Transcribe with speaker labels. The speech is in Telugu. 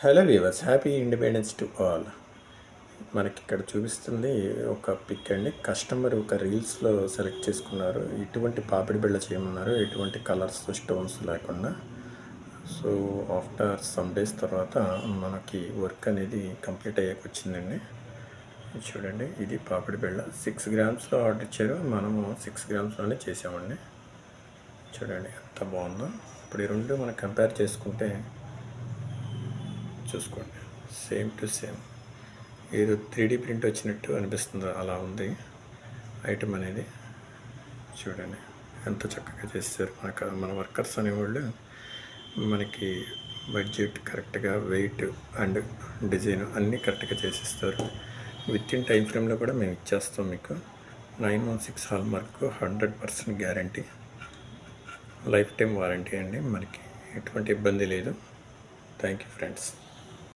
Speaker 1: Hello viewers, happy independence to all. మనకి ఇక్కడ చూపిస్తుంది ఒక పిక్ అండి. కస్టమర్ ఒక రీల్స్లో సెలెక్ట్ చేసుకున్నారు. ఇటువంటి పాపిడి బిళ్ళ చేయమన్నారు, ఎటువంటి కలర్స్ స్టోన్స్ లేకుండా. సో ఆఫ్టర్ సమ్ డేస్ తర్వాత మనకి వర్క్ అనేది కంప్లీట్ అయ్యాక వచ్చిందండి. చూడండి, ఇది పాపిడి బిళ్ళ 6 గ్రామ్స్లో ఆర్డర్ ఇచ్చారు. మనము 6 గ్రామ్స్లోనే చేసామండి. చూడండి ఎంత బాగుందో. ఇప్పుడు ఈ రెండు మనం కంపేర్ చేసుకుంటే చూసుకోండి, సేమ్ టు సేమ్. ఏదో 3D ప్రింట్ వచ్చినట్టు అనిపిస్తుంది, అలా ఉంది ఐటమ్ అనేది. చూడండి ఎంత చక్కగా చేస్తారు. మన వర్కర్స్ అనేవాళ్ళు మనకి బడ్జెట్ కరెక్ట్గా, వెయిట్ అండ్ డిజైన్ అన్నీ కరెక్ట్గా చేసిస్తారు. విత్ ఇన్ టైం ఫ్రేమ్లో కూడా మేము ఇచ్చేస్తాం మీకు. 916 hallmark, 100% guarantee, life time warranty అండి. మనకి ఎటువంటి ఇబ్బంది లేదు. Thank you friends.